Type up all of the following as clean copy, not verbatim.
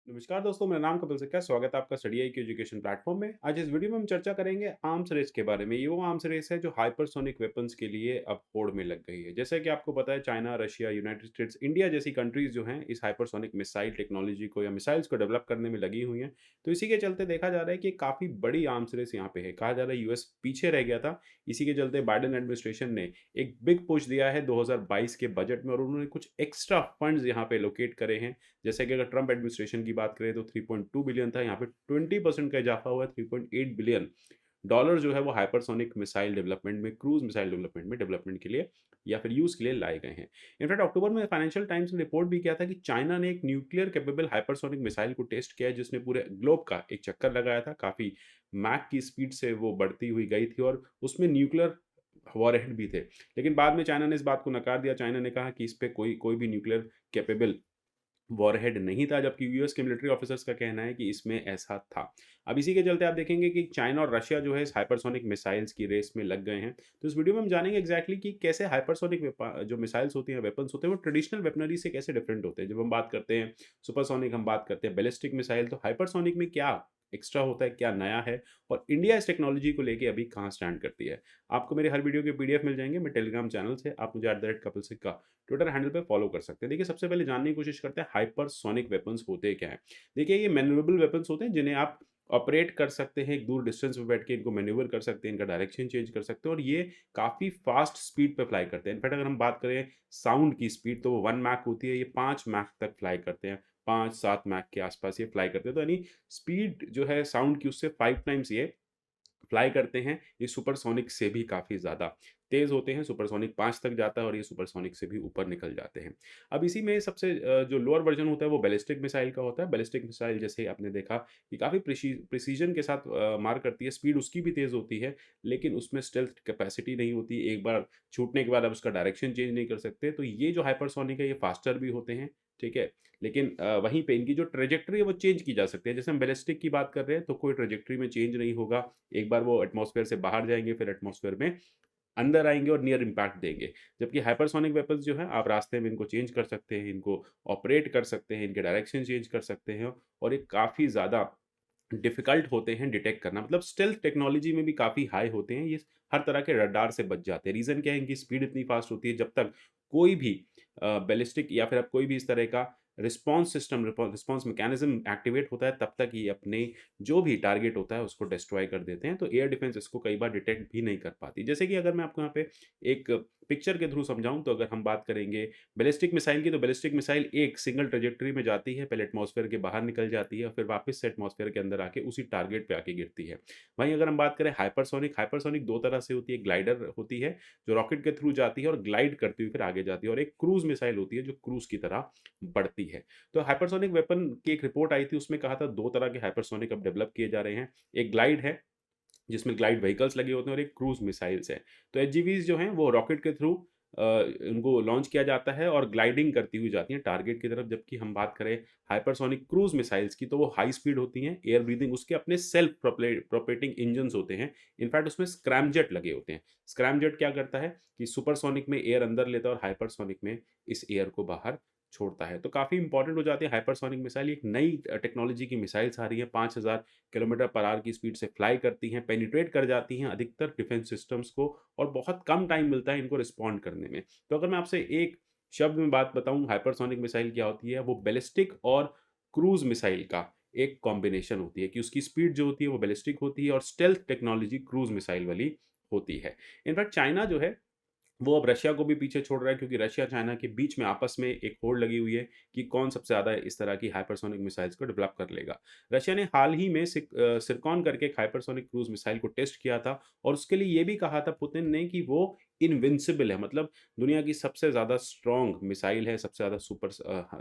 नमस्कार दोस्तों, मेरा नाम कपिल सिक्का है। स्वागत है आपका स्टडी आई की एजुकेशन प्लेटफॉर्म में। आज इस वीडियो में हम चर्चा करेंगे आर्म्स रेस के बारे में। ये वो आर्म्स रेस है जो हाइपरसोनिक वेपन्स के लिए अब होड़ में लग गई है। जैसा कि आपको पता है, China, Russia, United states, India जैसी कंट्रीज जो हैं इस हाइपरसोनिक मिसाइल टेक्नोलॉजी को या मिसाइल्स को डेवलप करने में लगी हुई हैं। तो इसी के चलते देखा जा रहा है कि काफ़ी बड़ी आर्म्स रेस यहाँ पे है। कहा जा रहा है यूएस पीछे रह गया था। इसी के चलते बाइडेन एडमिनिस्ट्रेशन ने एक बिग पुश दिया है 2022 के बजट में, और उन्होंने कुछ एक्स्ट्रा फंड्स यहाँ पे लोकेट करे हैं। जैसे कि अगर ट्रंप एडमिनिस्ट्रेशन की बात करें तो 3.2 बिलियन था, यहाँ पे 20% का इजाफा हुआ है। 3.8 बिलियन डॉलर जो है वो हाइपरसोनिक मिसाइल डेवलपमेंट में, क्रूज मिसाइल डेवलपमेंट में, डेवलपमेंट के लिए या फिर यूज के लिए लाए गए हैं। इनफैक्ट अक्टूबर में फाइनेंशियल टाइम्स ने रिपोर्ट भी किया था कि चाइना ने एक न्यूक्लियर कैपेबल हाइपरसोनिक मिसाइल को टेस्ट किया है, जिसने पूरे ग्लोब का एक चक्कर लगाया था। काफी मैक की स्पीड से वो बढ़ती हुई गई थी और उसमें न्यूक्लियर वॉरहेड भी थे। लेकिन बाद में चाइना ने इस बात को नकार दिया। चाइना ने कहा कि इस पे कोई कोई भी न्यूक्लियर कैपेबल वॉरहेड नहीं था, जबकि यूएस के मिलिट्री ऑफिसर्स का कहना है कि इसमें ऐसा था। अब इसी के चलते आप देखेंगे कि चाइना और रशिया जो है इस हाइपरसोनिक मिसाइल्स की रेस में लग गए हैं। तो इस वीडियो में हम जानेंगे एग्जैक्टली कि कैसे हाइपरसोनिक जो मिसाइल्स होती हैं, वेपन्स होते हैं, वो ट्रेडिशनल वेपनरी से कैसे डिफरेंट होते हैं। जब हम बात करते हैं सुपरसोनिक, हम बात करते हैं बैलिस्टिक मिसाइल, तो हाइपरसोनिक में क्या एक्स्ट्रा होता है, क्या नया है, और इंडिया इस टेक्नोलॉजी को लेके अभी कहाँ स्टैंड करती है। आपको मेरे हर वीडियो के पीडीएफ मिल जाएंगे मेरे टेलीग्राम चैनल से। आप मुझे @कपिल सिक्का ट्विटर हैंडल पे फॉलो कर सकते हैं। देखिए, सबसे पहले जानने की कोशिश करते हैं हाइपरसोनिक वेपन्स होते क्या हैं। देखिए, ये मैन्यूरेबल वेपन्स होते हैं जिन्हें आप ऑपरेट कर सकते हैं, एक दूर डिस्टेंस पे बैठ के इनको मैन्यूवर कर सकते हैं, इनका डायरेक्शन चेंज कर सकते हैं, और ये काफ़ी फास्ट स्पीड पे फ्लाई करते हैं। इनफैक्ट अगर हम बात करें साउंड की स्पीड, तो वो 1 मैक होती है, ये 5 मैक तक फ्लाई करते हैं। 5-7 मैक के आसपास ये फ्लाई करते हैं। तो यानी स्पीड जो है साउंड की, उससे 5 टाइम्स ये फ्लाई करते हैं। ये सुपरसोनिक से भी काफ़ी ज़्यादा तेज़ होते हैं। सुपरसोनिक 5 तक जाता है और ये सुपरसोनिक से भी ऊपर निकल जाते हैं। अब इसी में सबसे जो लोअर वर्ज़न होता है वो बैलिस्टिक मिसाइल का होता है। बैलिस्टिक मिसाइल जैसे आपने देखा कि काफ़ी प्रिसिज़न के साथ मार करती है। स्पीड उसकी भी तेज़ होती है, लेकिन उसमें स्टेल्थ कैपेसिटी नहीं होती। एक बार छूटने के बाद आप उसका डायरेक्शन चेंज नहीं कर सकते। तो ये जो हाइपरसोनिक है, ये फास्टर भी होते हैं, ठीक है? लेकिन वहीं पे इनकी जो ट्रैजेक्टरी है वो चेंज की जा सकती है। जैसे हम बैलिस्टिक की बात कर रहे हैं, तो कोई ट्रैजेक्टरी में चेंज नहीं होगा। एक बार वो एटमॉस्फेयर से बाहर जाएँगे, फिर एटमॉस्फेयर में अंदर आएँगे और नियर इम्पैक्ट देंगे। जबकि हाइपरसोनिक वेपन्स जो हैं, आप रास्ते में इनको चेंज कर सकते हैं, इनको ऑपरेट कर सकते हैं, इनके डायरेक्शन चेंज कर सकते हैं, और ये काफ़ी ज़्यादा डिफ़िकल्ट होते हैं डिटेक्ट करना। मतलब स्टेल्थ टेक्नोलॉजी में भी काफ़ी हाई होते हैं। ये हर तरह के रडार से बच जाते हैं। रीज़न क्या है? इनकी स्पीड इतनी फ़ास्ट होती है, जब तक कोई भी बैलिस्टिक या फिर आप कोई भी इस तरह का रिस्पॉन्स मैकेनिज़्म एक्टिवेट होता है, तब तक ये अपने जो भी टारगेट होता है उसको डिस्ट्रॉय कर देते हैं। तो एयर डिफेंस इसको कई बार डिटेक्ट भी नहीं कर पाती। जैसे कि अगर मैं आपको यहाँ पे एक पिक्चर के थ्रू समझाऊँ, तो अगर हम बात करेंगे बैलिस्टिक मिसाइल की, तो बैलिस्टिक मिसाइल एक सिंगल ट्रैजेक्टरी में जाती है, पहले एटमॉस्फेयर के बाहर निकल जाती है और फिर वापस से एटमॉस्फेयर के अंदर आके उसी टारगेट पे आके गिरती है। वहीं अगर हम बात करें हाइपरसोनिक, हाइपरसोनिक 2 तरह से होती है। ग्लाइडर होती है, जो रॉकेट के थ्रू जाती है और ग्लाइड करती हुई फिर आगे जाती है, और एक क्रूज़ मिसाइल होती है, जो क्रूज़ की तरह बढ़ती है। तो हाइपरसोनिक वेपन की एक रिपोर्ट आई थी, उसमें कहा था 2 तरह के हाइपरसोनिक अब डेवलप किए जा रहे हैं। एक ग्लाइड है, जिसमें ग्लाइड व्हीकल्स लगे होते हैं, और एक क्रूज़ मिसाइल्स हैं। तो एचजीवीज़ जो हैं वो रॉकेट के थ्रू अ, उनको लॉन्च किया जाता है और ग्लाइडिंग करती हुई जाती हैं टारगेट की तरफ। जबकि हम बात करें हाइपरसोनिक क्रूज़ मिसाइल्स की, तो वो हाई स्पीड होती हैं, एयर ब्रीथिंग, उसके अपने सेल्फ प्रोपेटिंग इंजन्स होते हैं। इनफैक्ट उसमें स्क्रैमजेट लगे होते हैं। स्क्रैमजेट क्या करता है कि सुपरसोनिक में एयर अंदर लेता है और हाइपरसोनिक में इस एयर को बाहर छोड़ता है। तो काफ़ी इंपॉर्टेंट हो जाती है हाइपरसोनिक मिसाइल। एक नई टेक्नोलॉजी की मिसाइल्स आ रही हैं, 5000 किलोमीटर पर आवर की स्पीड से फ्लाई करती हैं, पेनिट्रेट कर जाती हैं अधिकतर डिफेंस सिस्टम्स को, और बहुत कम टाइम मिलता है इनको रिस्पॉन्ड करने में। तो अगर मैं आपसे एक शब्द में बात बताऊँ हाइपरसोनिक मिसाइल क्या होती है, वो बैलिस्टिक और क्रूज़ मिसाइल का एक कॉम्बिनेशन होती है कि उसकी स्पीड जो होती है वो बैलिस्टिक होती है और स्टेल्थ टेक्नोलॉजी क्रूज़ मिसाइल वाली होती है। इनफैक्ट चाइना जो है वो अब रशिया को भी पीछे छोड़ रहा है, क्योंकि रशिया चाइना के बीच में आपस में एक होड़ लगी हुई है कि कौन सबसे ज़्यादा इस तरह की हाइपरसोनिक मिसाइल्स को डेवलप कर लेगा। रशिया ने हाल ही में सिरकॉन करके एक हाइपरसोनिक क्रूज़ मिसाइल को टेस्ट किया था, और उसके लिए ये भी कहा था पुतिन ने कि वो इनविंसिबल है, मतलब दुनिया की सबसे ज़्यादा स्ट्रॉन्ग मिसाइल है, सबसे ज़्यादा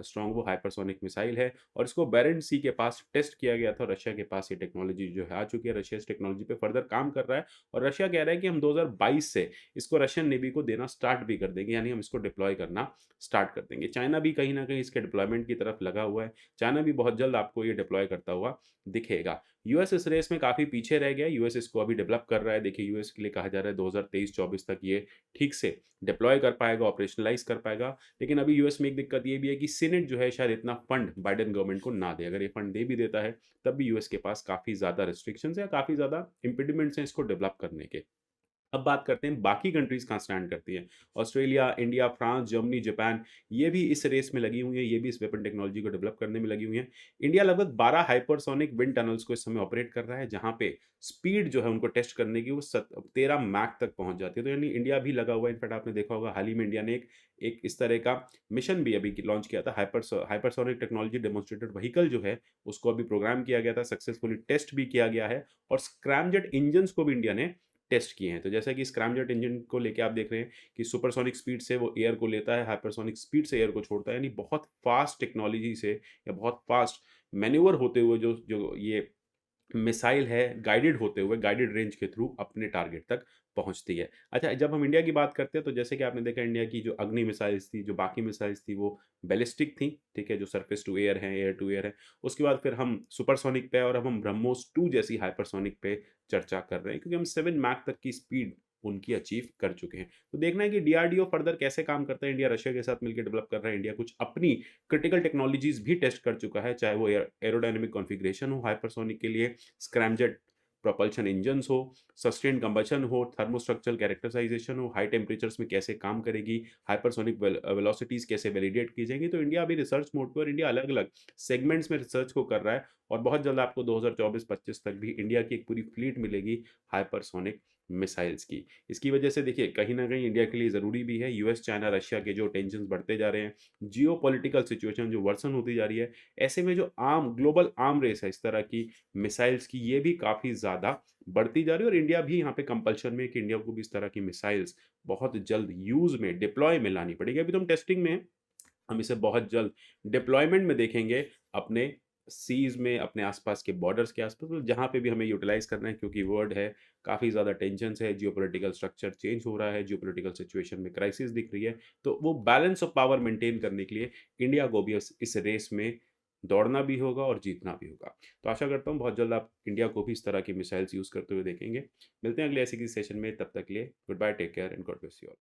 स्ट्रॉन्ग वो हाइपरसोनिक मिसाइल है, और इसको बेरेंट सी के पास टेस्ट किया गया था। रशिया के पास ये टेक्नोलॉजी जो है आ चुकी है। रशिया इस टेक्नोलॉजी पे फर्दर काम कर रहा है, और रशिया कह रहा है कि हम 2022 से इसको रशियन नेवी को देना स्टार्ट भी कर देंगे, यानी हम इसको डिप्लॉय करना स्टार्ट कर देंगे। चाइना भी कहीं न कहीं इसके डिप्लॉयमेंट की तरफ लगा हुआ है। चाइना भी बहुत जल्द आपको ये डिप्लॉय करता हुआ दिखेगा। यूएस इस रेस में काफ़ी पीछे रह गया है, यूएस इसको अभी डेवलप कर रहा है। देखिए यूएस के लिए कहा जा रहा है 2023-24 तक ये ठीक से डिप्लॉय कर पाएगा, ऑपरेशनलाइज़ कर पाएगा। लेकिन अभी यूएस में एक दिक्कत ये भी है कि सीनेट जो है शायद इतना फंड बाइडेन गवर्नमेंट को ना दे। अगर ये फंड दे भी देता है, तब भी यूएस के पास काफ़ी ज़्यादा रिस्ट्रिक्शंस हैं या काफ़ी ज़्यादा इम्पिडिमेंट्स हैं इसको डेवलप करने के। अब बात करते हैं बाकी कंट्रीज़ कहाँ स्टैंड करती हैं। Australia, India, France, Germany, Japan ये भी इस रेस में लगी हुई हैं, ये भी इस वेपन टेक्नोलॉजी को डेवलप करने में लगी हुई हैं। इंडिया लगभग 12 हाइपरसोनिक विंड टनल्स को इस समय ऑपरेट कर रहा है, जहाँ पे स्पीड जो है उनको टेस्ट करने की वो 13 मैक तक पहुँच जाती है। तो यानी इंडिया भी लगा हुआ है। इनफैक्ट आपने देखा होगा हाल ही में इंडिया ने एक एक इस तरह का मिशन भी अभी लॉन्च किया था। हाइपरसोनिक टेक्नोलॉजी डेमोन्स्ट्रेटेड व्हीकल जो है, उसको अभी प्रोग्राम किया गया था, सक्सेसफुली टेस्ट भी किया गया है और स्क्रैमजेट इंजन्स को भी इंडिया ने टेस्ट किए हैं। तो जैसा कि स्क्रैमजेट इंजन को लेके आप देख रहे हैं कि सुपरसोनिक स्पीड से वो एयर को लेता है, हाइपरसोनिक स्पीड से एयर को छोड़ता है, यानी बहुत फास्ट टेक्नोलॉजी से या बहुत फास्ट मैन्यूवर होते हुए जो जो ये मिसाइल है, गाइडेड होते हुए गाइडेड रेंज के थ्रू अपने टारगेट तक पहुँचती है। अच्छा, जब हम इंडिया की बात करते हैं तो जैसे कि आपने देखा इंडिया की जो अग्नि मिसाइल्स थी, जो बाकी मिसाइल्स थी वो बैलिस्टिक थी, ठीक है? जो सरफेस टू एयर हैं, एयर टू एयर हैं। उसके बाद फिर हम सुपरसोनिक पे और अब हम ब्रह्मोस 2 जैसी हाइपरसोनिक पे चर्चा कर रहे हैं क्योंकि हम 7 मैक तक की स्पीड उनकी अचीव कर चुके हैं। तो देखना है कि डीआरडीओ फर्दर कैसे काम करता है। इंडिया रशिया के साथ मिलकर डेवलप कर रहा है। इंडिया कुछ अपनी क्रिटिकल टेक्नोलॉजीज़ भी टेस्ट कर चुका है, चाहे वो एयरोडायनामिक कॉन्फ़िगरेशन हो हाइपरसोनिक के लिए, स्क्रैमजेट प्रोपल्शन इंजन्स हो, सस्टेन्ड कंबशन हो, थर्मोस्ट्रक्चरल कैरेक्टराइज़ेशन हो, हाई टेम्परेचर्स में कैसे काम करेगी, हाइपरसोनिक वेलोसिटीज़ कैसे वैलिडेट की जाएँगी। तो इंडिया अभी रिसर्च मोड पे और इंडिया अलग-अलग सेगमेंट्स में रिसर्च को कर रहा है और बहुत जल्द आपको 2024-25 तक भी इंडिया की एक पूरी फ्लीट मिलेगी हाइपरसोनिक मिसाइल्स की। इसकी वजह से देखिए कहीं न कहीं इंडिया के लिए ज़रूरी भी है। यूएस, चाइना, रशिया के जो टेंशन्स बढ़ते जा रहे हैं, जियोपॉलिटिकल सिचुएशन जो वर्सन होती जा रही है, ऐसे में जो ग्लोबल आर्म रेस है इस तरह की मिसाइल्स की, ये भी काफ़ी ज़्यादा बढ़ती जा रही है और इंडिया भी यहाँ पे कंपल्शन में है कि इंडिया को भी इस तरह की मिसाइल्स बहुत जल्द यूज़ में, डिप्लॉय में लानी पड़ेगी। अभी तो हम टेस्टिंग में हैं, हम इसे बहुत जल्द डिप्लॉयमेंट में देखेंगे अपने सीज़ में, अपने आस-पास के बॉर्डर्स के आस-पास, मतलब जहाँ पे भी हमें यूटिलाइज़ करना है क्योंकि वर्ल्ड है, काफ़ी ज़्यादा टेंशन्स है, जियोपॉलिटिकल स्ट्रक्चर चेंज हो रहा है, जियोपॉलिटिकल सिचुएशन में क्राइसिस दिख रही है। तो वो बैलेंस ऑफ पावर मेंटेन करने के लिए इंडिया को भी इस रेस में दौड़ना भी होगा और जीतना भी होगा। तो आशा करता हूँ बहुत जल्द आप इंडिया को भी इस तरह की मिसाइल्स यूज़ करते हुए देखेंगे। मिलते हैं अगले ऐसे किसी सेशन में, तब तक के लिए goodbye, take care and God bless you all.